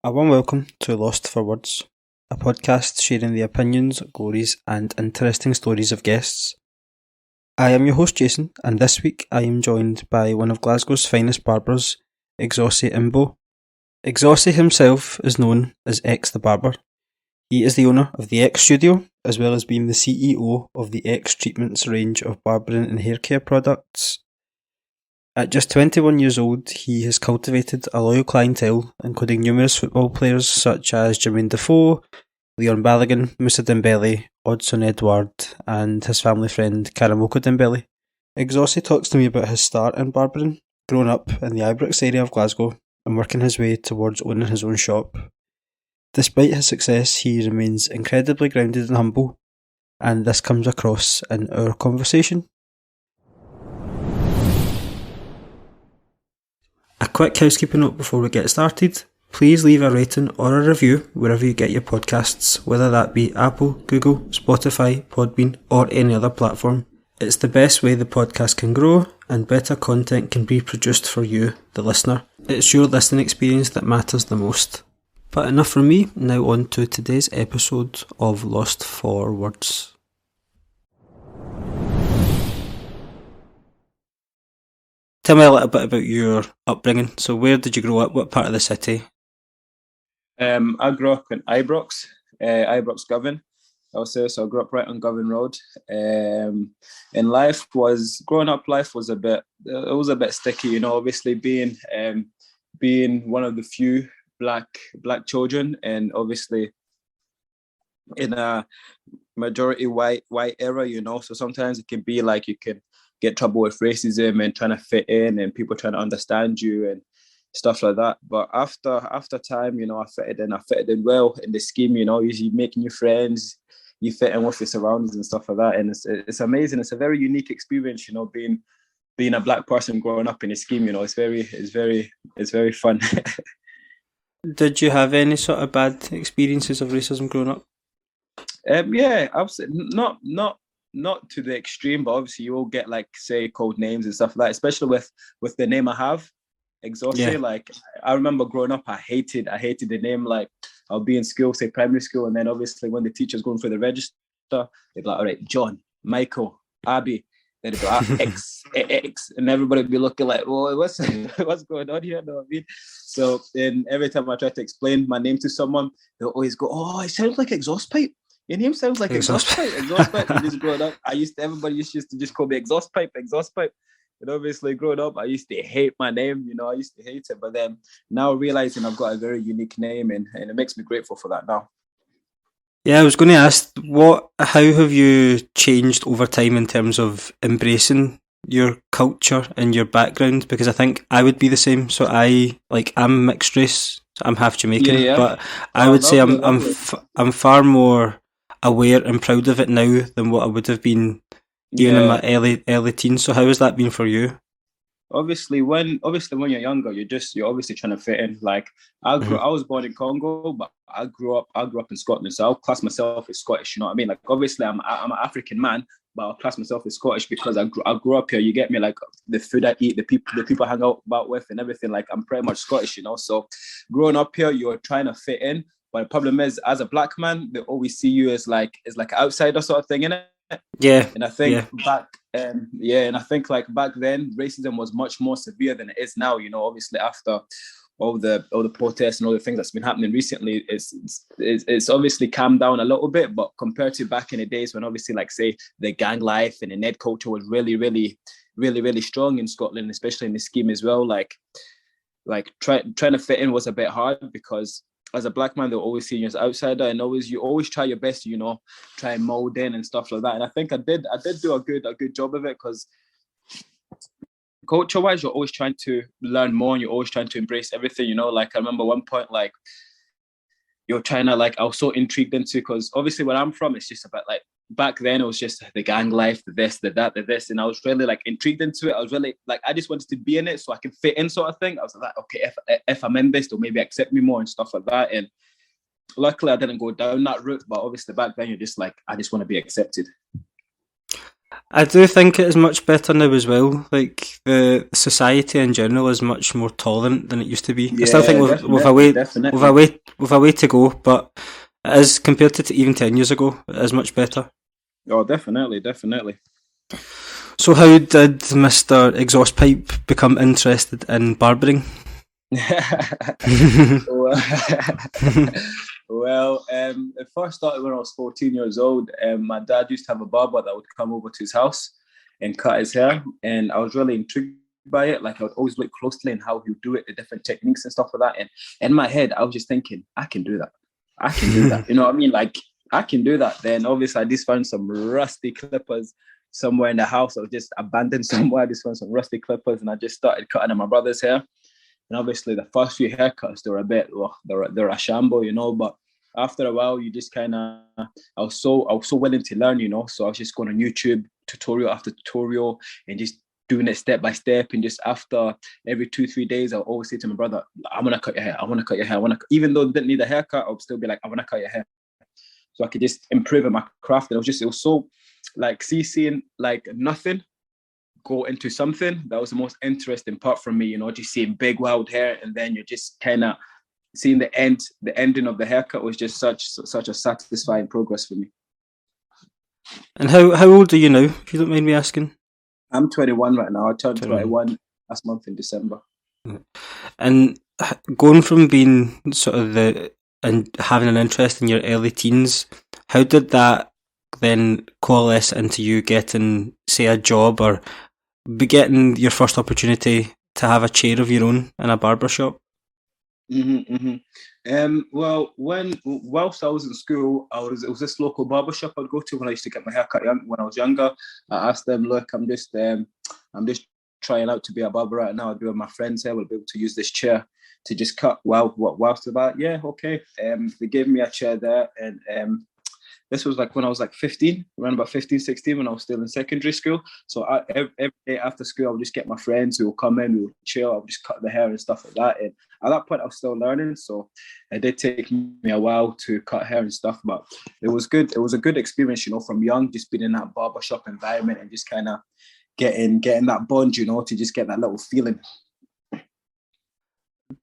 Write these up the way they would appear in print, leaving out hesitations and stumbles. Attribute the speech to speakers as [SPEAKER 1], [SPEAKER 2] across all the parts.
[SPEAKER 1] A warm welcome to Lost for Words, a podcast sharing the opinions, glories, and interesting stories of guests. I am your host Jason, and this week I am joined by one of Glasgow's finest barbers, Exaucé Imbo. Exaucé himself is known as ExTheBarber. He is the owner of the ExStudio, as well as being the CEO of the X Treatments range of barbering and hair care products. At just 21 years old, he has cultivated a loyal clientele, including numerous football players such as Jermaine Defoe, Leon Balogun, Moussa Dembele, Odsonne Edouard, and his family friend Karamoko Dembele. Exaucé talks to me about his start in barbering, growing up in the Ibrox area of Glasgow, and working his way towards owning his own shop. Despite his success, he remains incredibly grounded and humble, and this comes across in our conversation. A quick housekeeping note before we get started. Please leave a rating or a review wherever you get your podcasts, whether that be Apple, Google, Spotify, Podbean, or any other platform. It's the best way the podcast can grow and better content can be produced for you, the listener. It's your listening experience that matters the most. But enough from me, now on to today's episode of Lost for Words. Tell me a little bit about your upbringing. So where did you grow up? What part of the city?
[SPEAKER 2] I grew up in Ibrox Govan. I grew up right on Govan Road. And life was a bit sticky, you know, obviously being one of the few black children, and obviously in a majority white era, you know, so sometimes it can be like you can get trouble with racism and trying to fit in and people trying to understand you and stuff like that. But after time, you know, I fitted in well in the scheme, you know, you make new friends, you fit in with your surroundings and stuff like that. And it's amazing. It's a very unique experience, you know, being a black person growing up in a scheme, you know, it's very fun.
[SPEAKER 1] Did you have any sort of bad experiences of racism growing up?
[SPEAKER 2] Yeah, absolutely. Not to the extreme, but obviously you will get like say code names and stuff like that, especially with the name I have, Exaucé. Yeah. Like I remember growing up, I hated the name. Like I'll be in school, say primary school, and then obviously when the teacher's going through the register, they'd be like, all right, John, Michael, Abby, then they'd be like, X, and everybody would be looking like, well, what's going on here? You know what I mean? So then every time I try to explain my name to someone, they'll always go, oh, it sounds like exhaust pipe. Your name sounds like exhaust pipe. And just growing up, everybody used to just call me exhaust pipe. And obviously growing up, I used to hate my name, you know, I used to hate it. But then now realizing I've got a very unique name and it makes me grateful for that now.
[SPEAKER 1] Yeah, I was going to ask, how have you changed over time in terms of embracing your culture and your background? Because I think I would be the same. So I'm mixed race. So I'm half Jamaican, but I would say I'm far more aware and proud of it now than what I would have been even in my early teens. So how has that been for you?
[SPEAKER 2] Obviously when you're younger, you're obviously trying to fit in. Like I was born in Congo, but I grew up in Scotland, so I'll class myself as Scottish. You know what I mean? Like obviously I'm an African man, but I'll class myself as Scottish because I grew up here. You get me? Like the food I eat, the people I hang out about with, and everything. Like I'm pretty much Scottish, you know. So growing up here, you're trying to fit in. But the problem is, as a black man, they always see you as like an outsider sort of thing, innit?
[SPEAKER 1] Yeah.
[SPEAKER 2] And I think back then, racism was much more severe than it is now. You know, obviously after all the protests and all the things that's been happening recently, it's obviously calmed down a little bit. But compared to back in the days when obviously like say the gang life and the Ned culture was really, really, really, really strong in Scotland, especially in the scheme as well. Like trying to fit in was a bit hard because as a black man, they'll always see you as an outsider, and you always try your best to, you know, try and mold in and stuff like that. And I think I did do a good job of it because culture-wise, you're always trying to learn more and you're always trying to embrace everything, you know. Like I remember one point, like you're trying to I was so intrigued into, because obviously where I'm from, it's just about like back then it was just the gang life, the this, the that, the this, and I was really like intrigued into it. I was really like, I just wanted to be in it so I can fit in, sort of thing. I was like, okay, if I'm in this, they'll maybe accept me more and stuff like that. And luckily I didn't go down that route, but obviously back then you're just like, I just want to be accepted.
[SPEAKER 1] I do think it is much better now as well. Like the society in general is much more tolerant than it used to be. I still think
[SPEAKER 2] Yeah, definitely.
[SPEAKER 1] we've a way to go, but it is compared to even 10 years ago. It is much better.
[SPEAKER 2] Oh, definitely.
[SPEAKER 1] So, how did Mr. Exhaust Pipe become interested in barbering?
[SPEAKER 2] well, it first started when I was 14 years old. My dad used to have a barber that would come over to his house and cut his hair, and I was really intrigued by it. Like I would always look closely and how he would do it, the different techniques and stuff like that. And in my head, I was just thinking, I can do that. I can do that. You know what I mean? Like I can do that. Then obviously I just found some rusty clippers somewhere in the house. I was just abandoned somewhere. I just found some rusty clippers and I just started cutting my brother's hair. And obviously, the first few haircuts, they were a bit, they're a shamble, you know. But after a while, you just kind of, I was so willing to learn, you know. So I was just going on YouTube, tutorial after tutorial, and just doing it step by step. And just after every 2-3 days, I'll always say to my brother, "I want to cut your hair. I want to cut your hair. Even though I didn't need a haircut, I'll still be like, I want to cut your hair." So I could just improve in my craft. And it was so like seeing like nothing go into something. That was the most interesting part for me, you know, just seeing big wild hair and then you're just kind of seeing the ending of the haircut was just such a satisfying progress for me.
[SPEAKER 1] And how old are you now, if you don't mind me asking?
[SPEAKER 2] I'm 21 right now. I turned 21 last month in December.
[SPEAKER 1] And going from being sort of and having an interest in your early teens, how did that then coalesce into you getting, say, a job or be getting your first opportunity to have a chair of your own in a barber shop?
[SPEAKER 2] Well, whilst I was in school, it was this local barber shop I'd go to when I used to get my haircut when I was younger. I asked them, "Look, I'm just trying out to be a barber right now. I do have my friends here. We'll be able to use this chair to just cut whilst about." Yeah, okay. They gave me a chair there, and this was like when I was like 15, around about 15, 16, when I was still in secondary school. So every day after school, I would just get my friends who will come in, we would chill, I would just cut the hair and stuff like that. And at that point, I was still learning. So it did take me a while to cut hair and stuff, but it was good. It was a good experience, you know, from young, just being in that barbershop environment and just kind of getting that bond, you know, to just get that little feeling.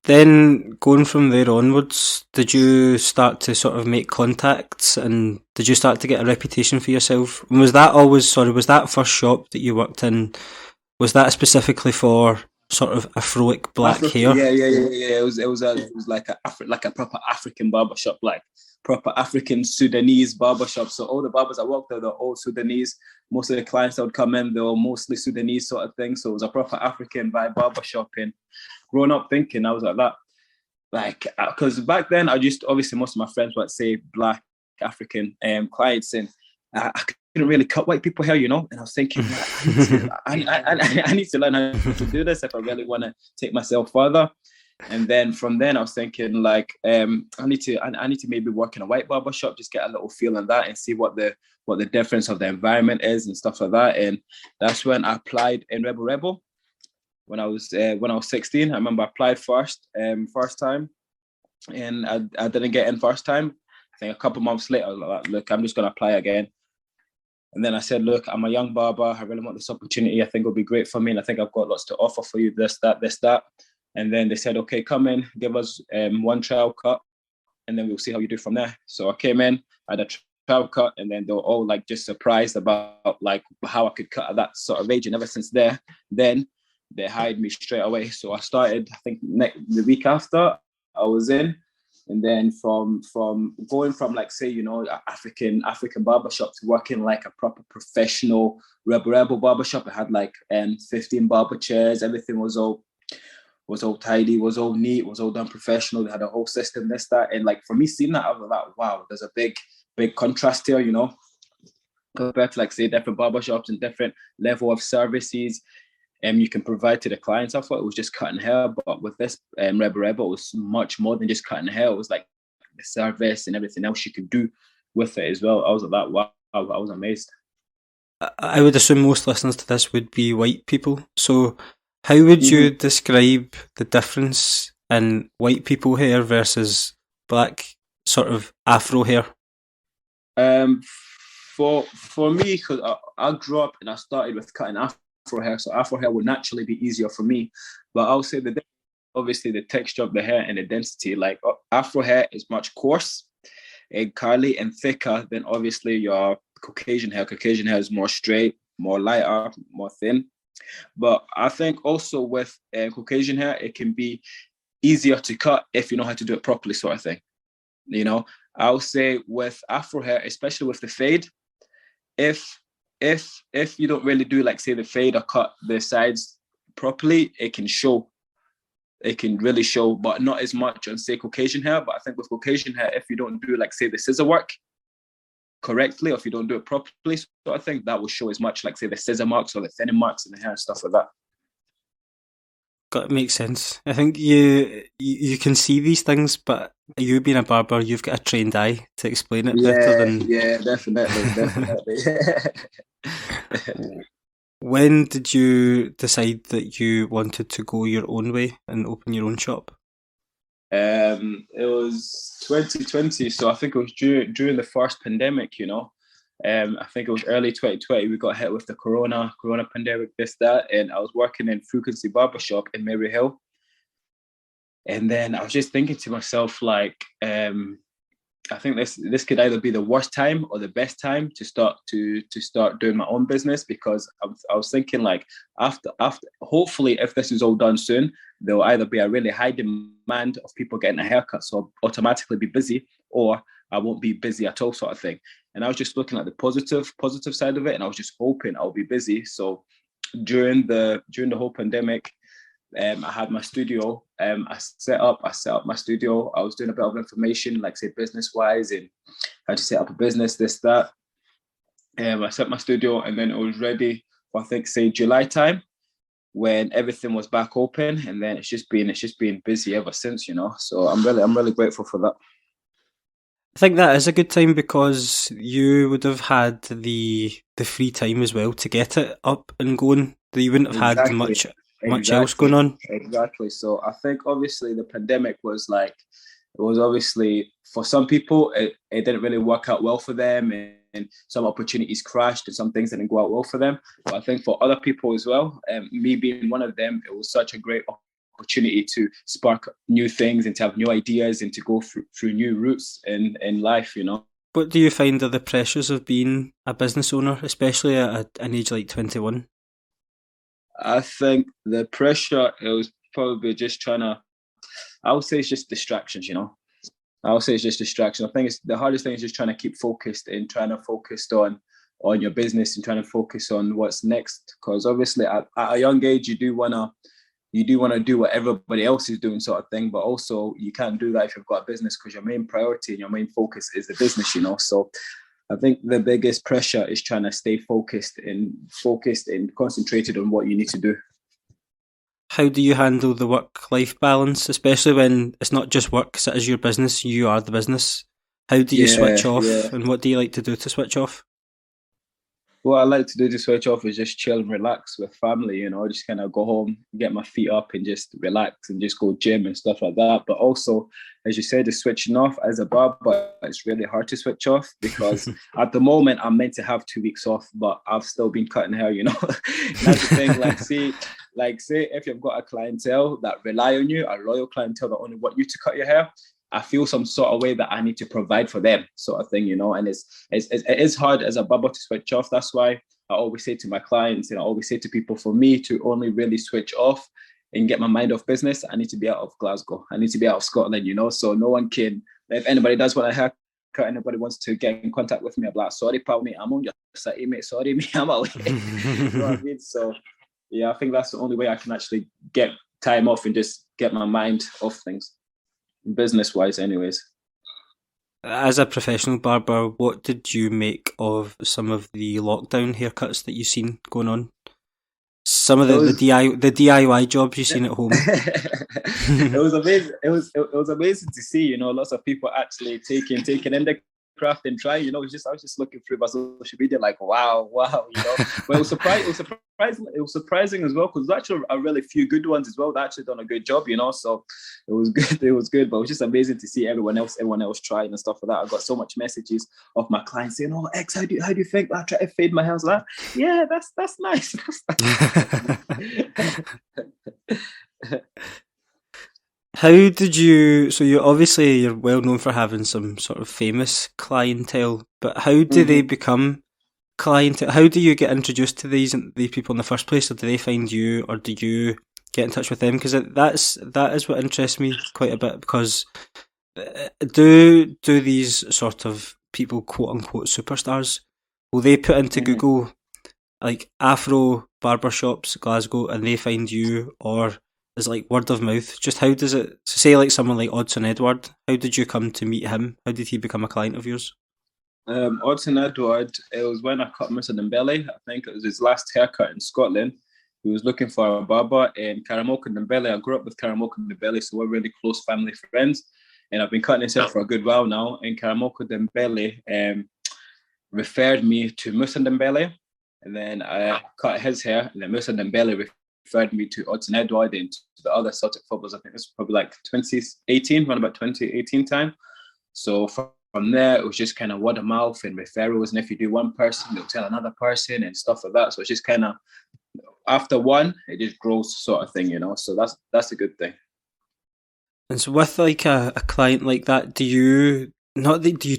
[SPEAKER 1] Then going from there onwards, did you start to sort of make contacts and did you start to get a reputation for yourself? And was that first shop that you worked in, was that specifically for sort of Afroic black hair?
[SPEAKER 2] Yeah. It was like a proper African barbershop, like proper African Sudanese barbershop. So all the barbers I worked with are all Sudanese. Most of the clients that would come in, they were mostly Sudanese sort of thing. So it was a proper African vibe barbershop. And growing up thinking, I was like that. Like, because back then, obviously most of my friends would say black African clients, and I couldn't really cut white people hair, you know. And I was thinking, I need to learn how to do this if I really want to take myself further. And then from then, I was thinking like, I need to maybe work in a white barber shop, just get a little feel on that and see what the difference of the environment is and stuff like that. And that's when I applied in Rebel. When I was 16, I remember I applied first time, and I didn't get in first time. I think a couple months later, I was like, look, I'm just gonna apply again. And then I said, look, I'm a young barber. I really want this opportunity. I think it'll be great for me, and I think I've got lots to offer for you. This, that. And then they said, okay, come in, give us one trial cut, and then we'll see how you do from there. So I came in, I had a trial cut, and then they were all like just surprised about like how I could cut at that sort of age. And ever since then they hired me straight away. So I started, I think the week after I was in. And then from going from like, say, you know, African barbershop to working like a proper professional rebel barbershop. I had like 15 barber chairs. Everything was all tidy, was all neat, was all done professional. They had a whole system, this, that. And like for me seeing that, I was like, wow, there's a big contrast here, you know, compared to like say different barbershops and different level of services you can provide to the clients. I thought it was just cutting hair, but with this Rebel, it was much more than just cutting hair. It was like the service and everything else you could do with it as well. I was like, wow, I was amazed.
[SPEAKER 1] I would assume most listeners to this would be white people. So how would you describe the difference in white people hair versus black sort of Afro hair?
[SPEAKER 2] for me, because I grew up and I started with cutting Afro hair, so Afro hair would naturally be easier for me. But I'll say that obviously the texture of the hair and the density, like Afro hair is much coarse and curly and thicker than obviously your Caucasian hair. Caucasian hair is more straight, more lighter, more thin. But I think also with Caucasian hair, it can be easier to cut if you know how to do it properly, sort of thing. You know, I'll say with Afro hair, especially with the fade, if if you don't really do like say the fade or cut the sides properly, it can show. It can really show, but not as much on say Caucasian hair. But I think with Caucasian hair, if you don't do like say the scissor work correctly, or if you don't do it properly, so I think that will show as much like say the scissor marks or the thinning marks in the hair and stuff like that.
[SPEAKER 1] That makes sense. I think you can see these things, but you being a barber, you've got a trained eye to explain it better than.
[SPEAKER 2] Yeah, definitely.
[SPEAKER 1] When did you decide that you wanted to go your own way and open your own shop?
[SPEAKER 2] It was 2020, so I think it was during the first pandemic. You know, I think it was early 2020. We got hit with the corona pandemic, this that, and I was working in Frequency Barbershop in Mary Hill, and then I was just thinking to myself like, I think this could either be the worst time or the best time to start doing my own business, because I was thinking like after hopefully if this is all done soon, there'll either be a really high demand of people getting a haircut, so I'll automatically be busy, or I won't be busy at all, sort of thing. And I was just looking at the positive side of it, and I was just hoping I'll be busy. So during the whole pandemic, I had my studio. I set up my studio. I was doing a bit of information, like say business wise, and how to set up a business, this, that. I set my studio, and then it was ready for I think say July time, when everything was back open, and then it's just been busy ever since, you know. So I'm really grateful for that.
[SPEAKER 1] I think that is a good time, because you would have had the free time as well to get it up and going. You wouldn't have had much else going on.
[SPEAKER 2] Exactly. So I think obviously the pandemic was like, it was obviously for some people it didn't really work out well for them, and some opportunities crashed and some things didn't go out well for them. But I think for other people as well, me being one of them, it was such a great opportunity to spark new things and to have new ideas and to go through new routes in life, you know.
[SPEAKER 1] What do you find are the pressures of being a business owner, especially at an age like 21?
[SPEAKER 2] I think the pressure, it was probably just I would say it's just distractions, you know. I would say it's just distraction. I think the hardest thing is just trying to keep focused and trying to focus on your business and trying to focus on what's next. Because obviously at a young age, you do want to do what everybody else is doing, sort of thing. But also you can't do that if you've got a business, because your main priority and your main focus is the business, you know. So I think the biggest pressure is trying to stay focused and concentrated on what you need to do.
[SPEAKER 1] How do you handle the work-life balance, especially when it's not just work, because it is your business, you are the business? How do you switch off, and what do you like to do to switch off?
[SPEAKER 2] What I like to do to switch off is just chill and relax with family, you know, just kind of go home, get my feet up and just relax and just go gym and stuff like that. But also, as you said, the switching off as a barber, it's really hard to switch off, because at the moment I'm meant to have 2 weeks off, but I've still been cutting hair, you know. That's the thing. Say if you've got a clientele that rely on you, a loyal clientele that only want you to cut your hair, I feel some sort of way that I need to provide for them, sort of thing, you know. And it is hard as a barber to switch off. That's why I always say to my clients, and I always say to people, for me to only really switch off and get my mind off business, I need to be out of Glasgow. I need to be out of Scotland, you know. So no one can, if anybody does want a haircut, anybody wants to get in contact with me, I'm like, sorry, pal, mate, I'm on your site, mate. Sorry, mate, I'm away. You know what I mean? So yeah, I think that's the only way I can actually get time off and just get my mind off things, business wise anyways.
[SPEAKER 1] As a professional barber, what did you make of some of the lockdown haircuts that you've seen going on? Some of the DIY jobs you've seen at home.
[SPEAKER 2] It was amazing. It was amazing to see, you know, lots of people actually taking in the craft and try. I was just looking through my social media, like wow. But it was surprising as well, because there's actually a really few good ones as well. They actually done a good job, So it was good. It was good, but it was just amazing to see everyone else trying and stuff like that. I got so much messages of my clients saying, "Oh, X, how do you think I try to fade my hair?" Like, yeah, that's nice.
[SPEAKER 1] How did you? So you're well known for having some sort of famous clientele, but how do they become clientele? How do you get introduced to these people in the first place, or do they find you, or do you get in touch with them? Because that is what interests me quite a bit. Because do these sort of people, quote unquote superstars, will they put into Google like Afro barbershops Glasgow and they find you, or is like word of mouth? Just how does it, so say like someone like Odson Edward, how did you come to meet him? How did he become a client of yours?
[SPEAKER 2] Odson Edward, it was when I cut Mr. Dembele. I think it was his last haircut in Scotland. He was looking for a barber in Karamoka Dembele. I grew up with Karamoka Dembele, so we're really close family friends. And I've been cutting his hair for a good while now. And Karamoka Dembele referred me to Musa Dembele. And then I cut his hair. And then Musa Dembele referred me to Odson Edward and to the other Celtic footballers. I think it was probably like 2018, around about 2018 time. So from there, it was just kind of word of mouth and referrals. And if you do one person, they'll tell another person and stuff like that. So it's just kind of, after one, it just grows sort of thing, So that's a good thing.
[SPEAKER 1] And so with like a client like that, do you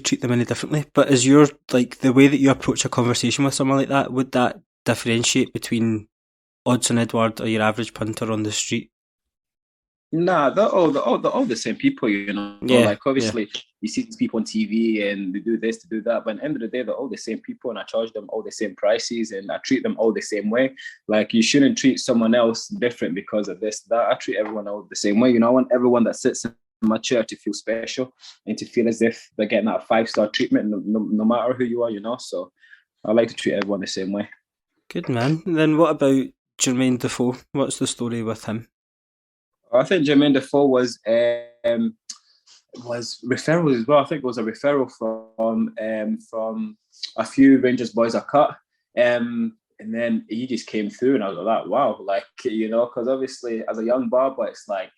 [SPEAKER 1] treat them any differently? But is your, like, the way that you approach a conversation with someone like that, would that differentiate between Odson Edward or your average punter on the street?
[SPEAKER 2] Nah, they're all the same people,
[SPEAKER 1] Yeah,
[SPEAKER 2] like obviously you see these people on TV and they do this, to do that, but at the end of the day, they're all the same people, and I charge them all the same prices and I treat them all the same way. Like, you shouldn't treat someone else different because of this, that. I treat everyone all the same way. I want everyone that sits in my chair to feel special and to feel as if they're getting that 5-star treatment, no matter who you are, So I like to treat everyone the same way.
[SPEAKER 1] Good man. And then what about Jermaine Defoe? What's the story with him?
[SPEAKER 2] I think Jermaine Defoe was referral as well. I think it was a referral from a few Rangers boys I cut, and then he just came through, and I was like, wow, like, because obviously as a young barber, it's like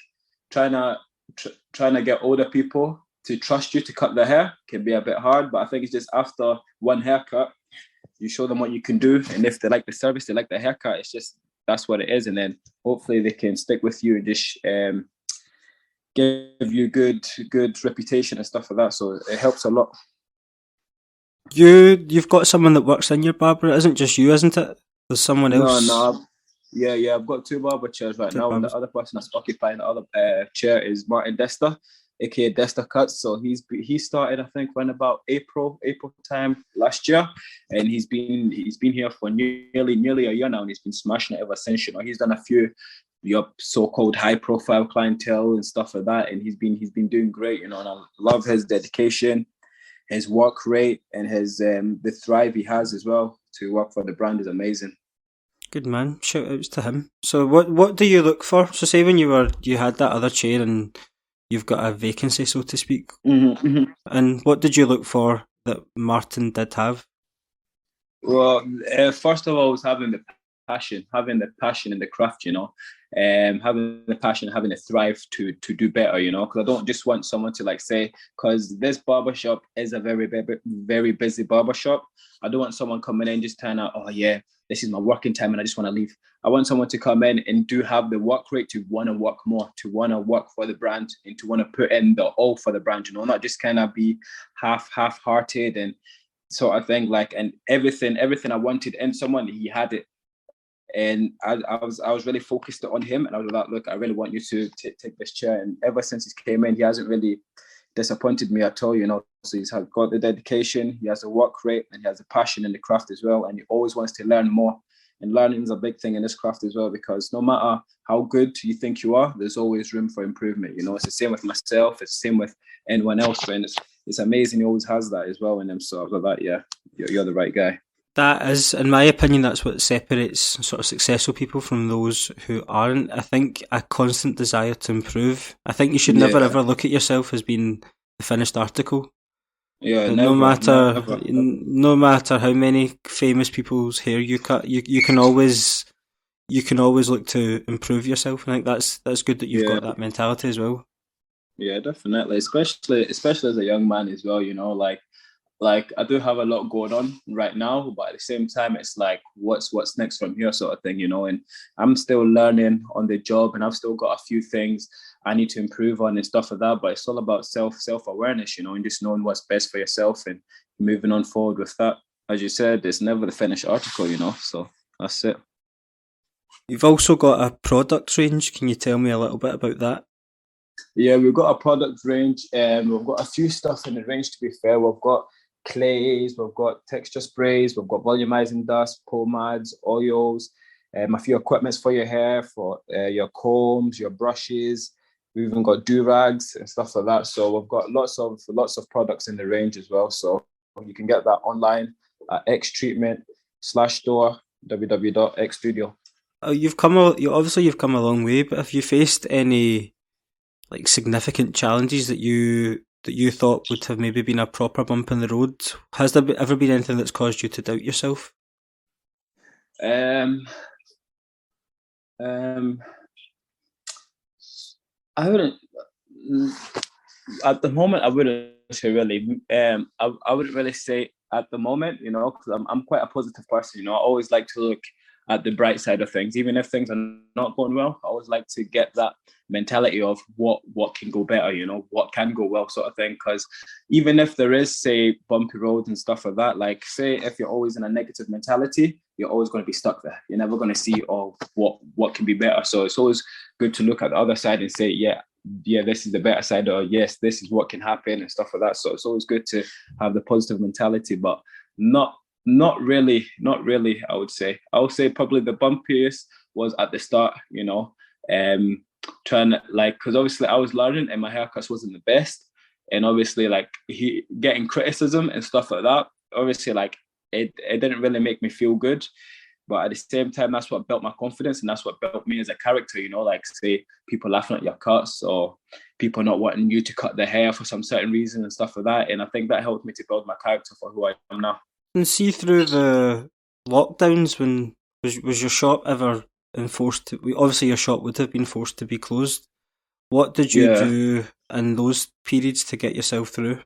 [SPEAKER 2] trying to get older people to trust you to cut their hair can be a bit hard. But I think it's just after one haircut, you show them what you can do, and if they like the service, they like the haircut. It's just, that's what it is, and then hopefully they can stick with you and just give you good reputation and stuff like that. So it helps a lot.
[SPEAKER 1] You've got someone that works in your barber. It isn't just you, isn't it? There's someone else.
[SPEAKER 2] No. Yeah. I've got 2 barber chairs right now, and the other person that's occupying the other chair is Martin Desta, aka Desta Cuts. So he started, I think, when about April time last year, and he's been here for nearly a year now, and he's been smashing it ever since. He's done a few your so-called high-profile clientele and stuff like that, and he's been doing great, and I love his dedication, his work rate, and his the thrive he has as well to work for the brand is amazing.
[SPEAKER 1] Good man, shout outs to him. So what do you look for? So say when you had that other chair and you've got a vacancy, so to speak, and what did you look for that Martin did have?
[SPEAKER 2] Well, first of all, was having the passion in the craft, having the passion, having the thrive to do better, because I don't just want someone to like say, because this barbershop is a very, very busy barbershop. I don't want someone coming in just kind of, oh yeah, this is my working time and I just want to leave. I want someone to come in and have the work rate to want to work more, to want to work for the brand, and to want to put in the all for the brand, not just kind of be half-hearted. And so I think and everything I wanted in someone, he had it. And I was really focused on him, and I was like, look, I really want you to take this chair. And ever since he came in, he hasn't really disappointed me at all, So he's got the dedication, he has a work rate, and he has a passion in the craft as well. And he always wants to learn more. And learning is a big thing in this craft as well, because no matter how good you think you are, there's always room for improvement. It's the same with myself, it's the same with anyone else. And it's amazing, he always has that as well in him. So I was like, yeah, you're the right guy.
[SPEAKER 1] That is, in my opinion, that's what separates sort of successful people from those who aren't. I think a constant desire to improve. I think you should never ever look at yourself as being the finished article.
[SPEAKER 2] Yeah,
[SPEAKER 1] That no
[SPEAKER 2] never,
[SPEAKER 1] matter
[SPEAKER 2] never.
[SPEAKER 1] no matter how many famous people's hair you cut, you can always look to improve yourself. And I think that's good that you've
[SPEAKER 2] Yeah,
[SPEAKER 1] got that mentality as well.
[SPEAKER 2] yeah, definitely. Especially as a young man as well. Like I do have a lot going on right now, but at the same time, it's like what's next from here, sort of thing, And I'm still learning on the job, and I've still got a few things I need to improve on and stuff like that. But it's all about self awareness, and just knowing what's best for yourself and moving on forward with that. As you said, it's never the finished article, So that's it.
[SPEAKER 1] You've also got a product range. Can you tell me a little bit about that?
[SPEAKER 2] Yeah, we've got a product range, and we've got a few stuff in the range. To be fair, we've got clays, we've got texture sprays, we've got volumizing dust, pomades, oils, a few equipments for your hair, for your combs, your brushes. We've even got do rags and stuff like that. So we've got lots of products in the range as well. So you can get that online at xtreatment/store www.exstudio.
[SPEAKER 1] You've come a long way, but have you faced any like significant challenges that you thought would have maybe been a proper bump in the road? Has there ever been anything that's caused you to doubt yourself?
[SPEAKER 2] Um, um, I wouldn't. At the moment, I wouldn't say really. I wouldn't really say at the moment, because I'm quite a positive person. I always like to look at the bright side of things, even if things are not going well. I always like to get that mentality of what can go better, what can go well, sort of thing. Because even if there is, say, bumpy roads and stuff like that, like say if you're always in a negative mentality, you're always going to be stuck there. You're never going to see what can be better. So it's always good to look at the other side and say, yeah, this is the better side, or yes, this is what can happen and stuff like that. So it's always good to have the positive mentality, but not really. I would say probably the bumpiest was at the start, trying to, like, because obviously I was learning and my haircuts wasn't the best, and obviously like getting criticism and stuff like that, obviously like it didn't really make me feel good. But at the same time, that's what built my confidence, and that's what built me as a character, like say people laughing at your cuts, or people not wanting you to cut their hair for some certain reason and stuff like that. And I think that helped me to build my character for who I am now.
[SPEAKER 1] And see, through the lockdowns, when was your shop ever enforced to? Obviously, your shop would have been forced to be closed. What did you
[SPEAKER 2] Yeah.
[SPEAKER 1] do in those periods to get yourself through?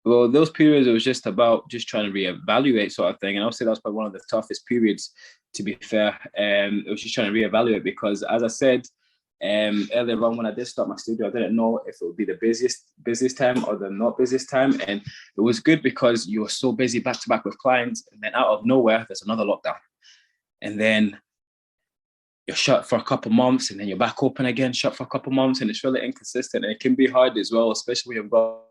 [SPEAKER 2] Well, those periods, it was just about just trying to reevaluate, sort of thing. And obviously that's probably one of the toughest periods, to be fair. It was just trying to reevaluate because, as I said earlier on, when I did start my studio, I didn't know if it would be the busiest time or the not busiest time. And it was good because you were so busy back to back with clients, and then out of nowhere, there's another lockdown. And then you're shut for a couple months, and then you're back open again, shut for a couple months, and it's really inconsistent, and it can be hard as well, especially when you've got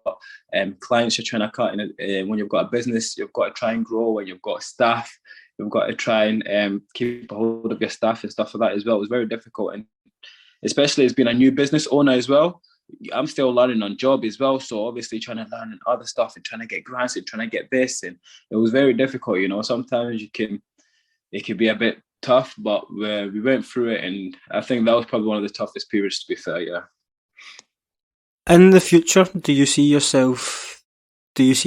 [SPEAKER 2] clients you're trying to cut, and when you've got a business, you've got to try and grow, when you've got staff, you've got to try and keep a hold of your staff and stuff like that as well. It was very difficult, and especially as being a new business owner as well, I'm still learning on job as well, so obviously trying to learn other stuff and trying to get grants and trying to get this, and it was very difficult. Sometimes it can be a bit tough, but we went through it, and I think that was probably one of the toughest periods, to be fair. Yeah.
[SPEAKER 1] In the future, do you see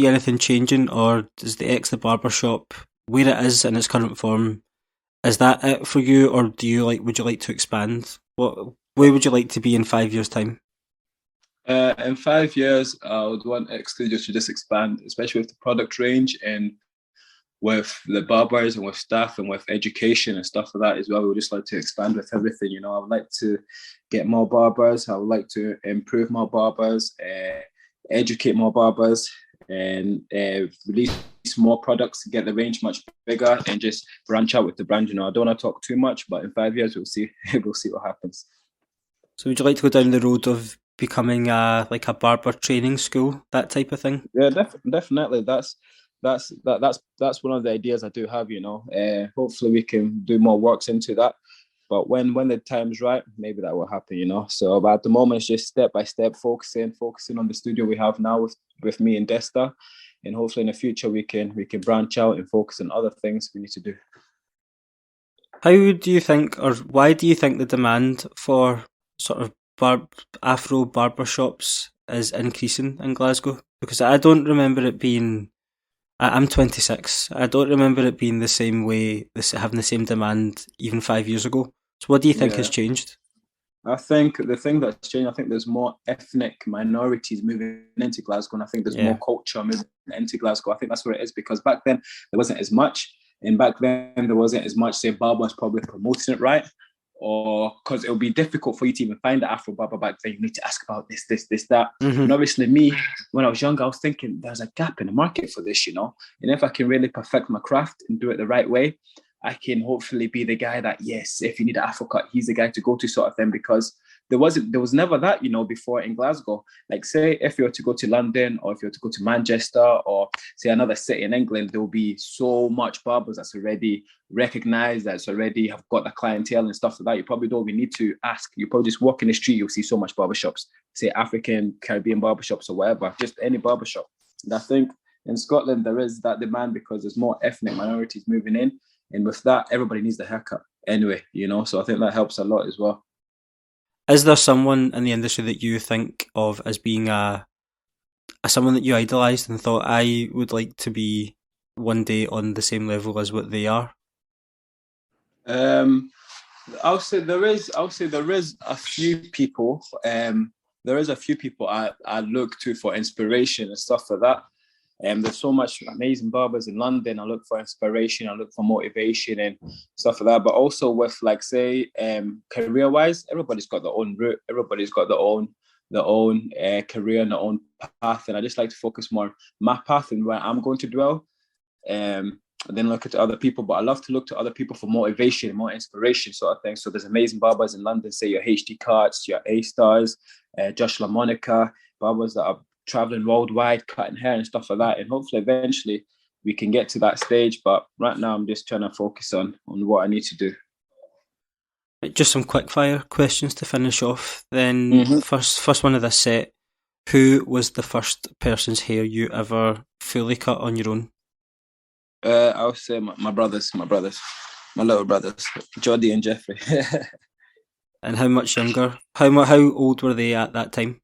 [SPEAKER 1] anything changing, or is the ExTheBarber shop where it is in its current form? Is that it for you, or would you like to expand? Where would you like to be in 5 years' time?
[SPEAKER 2] In 5 years, I would want ExTudio to just expand, especially with the product range and with the barbers and with staff and with education and stuff like that as well. We would just like to expand with everything. I would like to get more barbers. I would like to improve more barbers, educate more barbers, and release more products, get the range much bigger, and just branch out with the brand. I don't want to talk too much, but in 5 years we'll see. We'll see what happens.
[SPEAKER 1] So would you like to go down the road of becoming a barber training school, that type of thing?
[SPEAKER 2] Yeah, definitely. That's one of the ideas I do have. Hopefully we can do more works into that. But when the time's right, maybe that will happen. So but at the moment, it's just step by step, focusing on the studio we have now with me and Desta, and hopefully in the future we can branch out and focus on other things we need to do.
[SPEAKER 1] How do you think, or why do you think the demand for sort of Afro barber shops is increasing in Glasgow? Because I don't remember it being. I'm 26. I don't remember it being the same way, having the same demand even 5 years ago. So what do you think has
[SPEAKER 2] Yeah.
[SPEAKER 1] changed?
[SPEAKER 2] I think the thing that's changed, I think there's more ethnic minorities moving into Glasgow, and I think there's more
[SPEAKER 1] Yeah.
[SPEAKER 2] culture moving into Glasgow. I think that's what it is, because back then there wasn't as much, and back then there wasn't as much, say, barbers probably promoting it right, or because it would be difficult for you to even find the Afro barber back then. You need to ask about this, that. And obviously me, when I was younger, I was thinking there's a gap in the market for this, and if I can really perfect my craft and do it the right way, I can hopefully be the guy that, yes, if you need an Afro cut, he's the guy to go to, sort of thing. Because there was never that, before in Glasgow. Like, say, if you were to go to London, or if you were to go to Manchester, or say another city in England, there will be so much barbers that's already recognized, that's already have got the clientele and stuff like that. You probably don't even need to ask. You probably just walk in the street, you'll see so much barbershops, say African, Caribbean barbershops or whatever, just any barbershop. And I think in Scotland there is that demand because there's more ethnic minorities moving in. And with that, everybody needs the haircut anyway, so I think that helps a lot as well.
[SPEAKER 1] Is there someone in the industry that you think of as being a someone that you idolised and thought, I would like to be one day on the same level as what they are?
[SPEAKER 2] I'll say there is a few people. There is a few people I look to for inspiration and stuff like that. There's so much amazing barbers in London. I look for inspiration, I look for motivation and stuff like that. But also with, like, say, career-wise, everybody's got their own route. Everybody's got their own career and their own path. And I just like to focus more on my path and where I'm going to dwell. And then look at other people. But I love to look to other people for motivation, more inspiration, sort of thing. So there's amazing barbers in London, say your HD Cuts, your A-Stars, Josh LaMonica, barbers that are traveling worldwide, cutting hair and stuff like that. And hopefully eventually we can get to that stage. But right now I'm just trying to focus on what I need to do.
[SPEAKER 1] Just some quick fire questions to finish off. Then first one of this set. Who was the first person's hair you ever fully cut on your own?
[SPEAKER 2] I would say my brothers, my little brothers, Jody and Jeffrey.
[SPEAKER 1] And how much younger? How old were they at that time?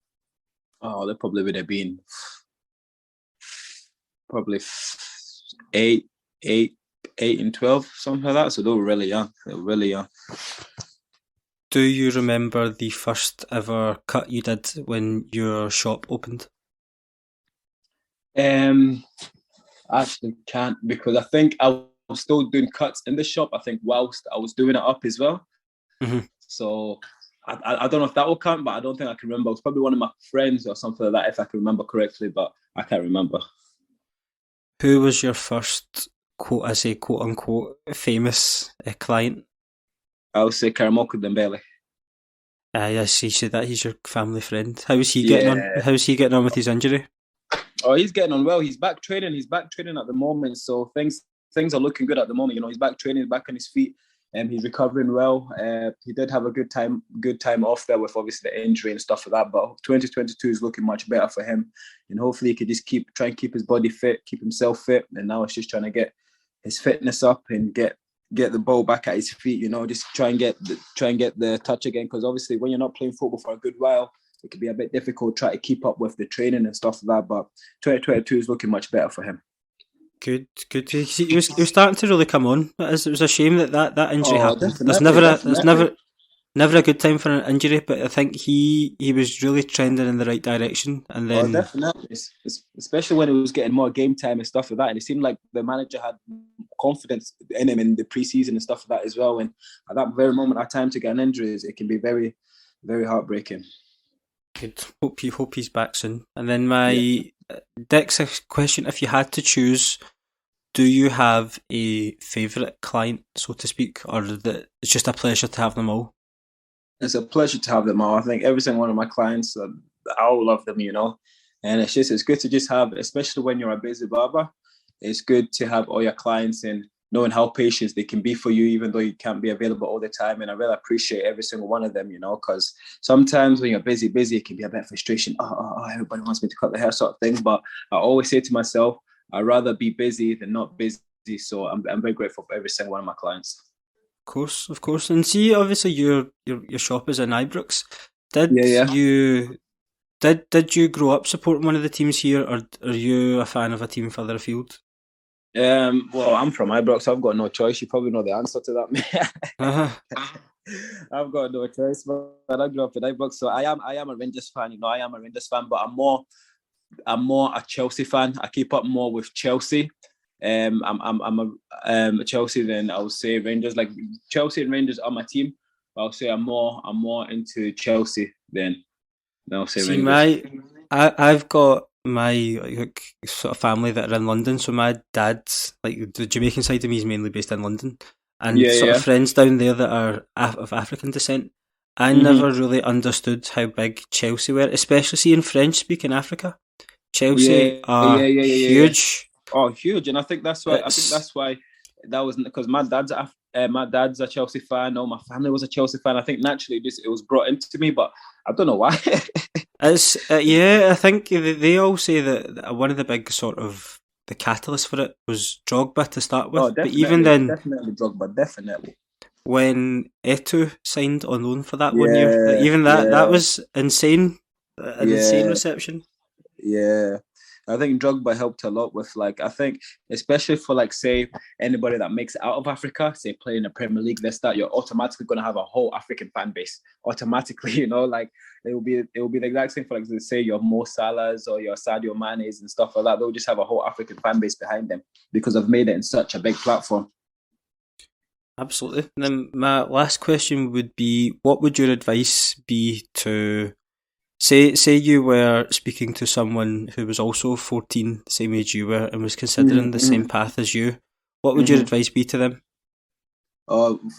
[SPEAKER 2] Oh, they probably would have been probably 8 and 12, something like that. So they were really young.
[SPEAKER 1] Do you remember the first ever cut you did when your shop opened?
[SPEAKER 2] I actually can't, because I think I was still doing cuts in the shop, I think, whilst I was doing it up as well. So I don't know if that will count, but I don't think I can remember. It was probably one of my friends or something like that, if I can remember correctly, but I can't remember.
[SPEAKER 1] Who was your first, quote unquote, famous client?
[SPEAKER 2] I would say Karamoko Dembele.
[SPEAKER 1] Yes, he said that he's your family friend. How is he getting on? How's he getting on with his injury?
[SPEAKER 2] Oh, he's getting on well. He's back training. At the moment. So things are looking good at the moment. He's back training, he's back on his feet, and he's recovering well. He did have a good time off there with obviously the injury and stuff like that. But 2022 is looking much better for him, and hopefully he could just try and keep his body fit, keep himself fit. And now it's just trying to get his fitness up and get the ball back at his feet. Just try and get the touch again. Because obviously when you're not playing football for a good while, it could be a bit difficult to try to keep up with the training and stuff like that. But 2022 is looking much better for him.
[SPEAKER 1] Good. He was starting to really come on. It was a shame that injury happened. There's never a good time for an injury, but I think he was really trending in the right direction. And then
[SPEAKER 2] definitely, especially when it was getting more game time and stuff like that. And it seemed like the manager had confidence in him in the preseason and stuff like that as well. And at that very moment of time to get an injury, it can be very, very heartbreaking.
[SPEAKER 1] Good. Hope he's back soon. And then my next question: if you had to choose, do you have a favourite client, so to speak, or that it's just a pleasure to have them all?
[SPEAKER 2] It's a pleasure to have them all. I think every single one of my clients, I all love them, and it's good to just have, especially when you're a busy barber, it's good to have all your clients and knowing how patient they can be for you, even though you can't be available all the time. And I really appreciate every single one of them, because sometimes when you're busy, it can be a bit of frustration. Everybody wants me to cut the hair, sort of thing. But I always say to myself, I'd rather be busy than not busy. So I'm very grateful for every single one of my clients.
[SPEAKER 1] Of course. And see, obviously your shop is in Ibrox. Did Did you grow up supporting one of the teams here, or are you a fan of a team further afield?
[SPEAKER 2] Well, I'm from Ibrox, so I've got no choice. You probably know the answer to that. I've got no choice, but I grew up in Ibrox, so I am a Rangers fan. You know, I am a Rangers fan, but I'm more a Chelsea fan. I keep up more with Chelsea. I'm a Chelsea than I would say Rangers. Like Chelsea and Rangers are my team, but I'll say I'm more into Chelsea than I'll say Rangers.
[SPEAKER 1] I've got my sort of family that are in London, so my dad's like the Jamaican side of me is mainly based in London, and of friends down there that are of African descent. I never really understood how big Chelsea were, especially seeing French speaking Africa. Chelsea are huge.
[SPEAKER 2] Oh, huge! And I think that's why that was because my dad's a Chelsea fan. No, my family was a Chelsea fan. I think naturally it was brought into me, but I don't know why.
[SPEAKER 1] It's I think they all say that one of the big sort of the catalyst for it was Drogba to start with. But even then,
[SPEAKER 2] definitely Drogba, definitely.
[SPEAKER 1] When Eto'o signed on loan for that 1 year, even that was insane. An insane reception.
[SPEAKER 2] Yeah. I think Drogba helped a lot with I think especially for say anybody that makes it out of Africa, say playing in the Premier League, you're automatically going to have a whole African fan base automatically, you know, it will be the exact same for say your Mo Salahs or your Sadio Manes and stuff like that. They'll just have a whole African fan base behind them because I've made it in such a big platform.
[SPEAKER 1] Absolutely. And then my last question would be, what would your advice be to Say you were speaking to someone who was also 14, the same age you were, and was considering the same path as you. What would your advice be to them?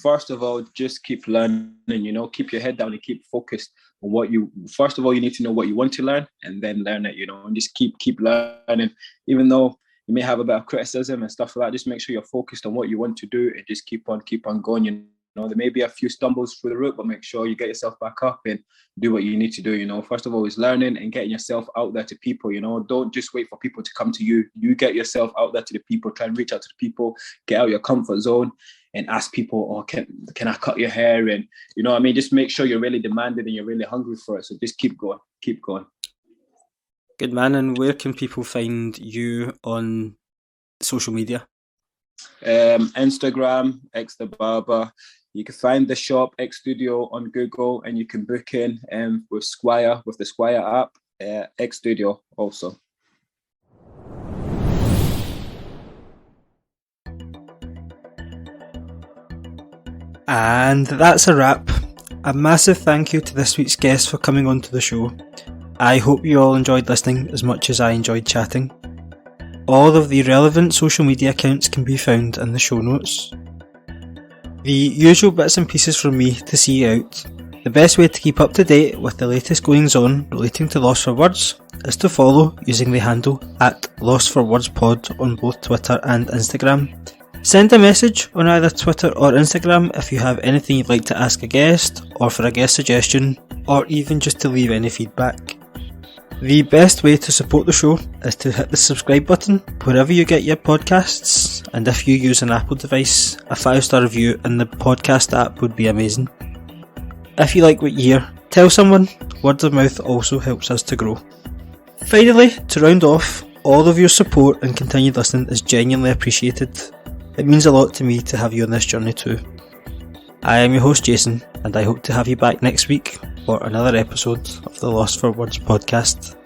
[SPEAKER 2] First of all, just keep learning, you know, keep your head down and keep focused on first of all, you need to know what you want to learn and then learn it, you know, and just keep learning. Even though you may have a bit of criticism and stuff like that, just make sure you're focused on what you want to do and just keep on going, you know, there may be a few stumbles through the route, but make sure you get yourself back up and do what you need to do, you know. First of all, is learning and getting yourself out there to people, you know. Don't just wait for people to come to you. You get yourself out there to the people, try and reach out to the people, get out of your comfort zone and ask people, oh, can I cut your hair? And, you know what I mean? Just make sure you're really demanding and you're really hungry for it. So just keep going.
[SPEAKER 1] Good man. And where can people find you on social media?
[SPEAKER 2] Instagram, ExTheBarber. You can find the shop ExStudio on Google, and you can book in with the Squire app, ExStudio also.
[SPEAKER 1] And that's a wrap. A massive thank you to this week's guest for coming on to the show. I hope you all enjoyed listening as much as I enjoyed chatting. All of the relevant social media accounts can be found in the show notes. The usual bits and pieces from me to see you out. The best way to keep up to date with the latest goings on relating to Lost for Words is to follow using the handle @LostForWordsPod on both Twitter and Instagram. Send a message on either Twitter or Instagram if you have anything you'd like to ask a guest, or for a guest suggestion, or even just to leave any feedback. The best way to support the show is to hit the subscribe button wherever you get your podcasts, and if you use an Apple device, a 5-star review in the podcast app would be amazing. If you like what you hear, tell someone. Word of mouth also helps us to grow. Finally, to round off, all of your support and continued listening is genuinely appreciated. It means a lot to me to have you on this journey too. I am your host Jason, and I hope to have you back next week for another episode of the Lost for Words podcast.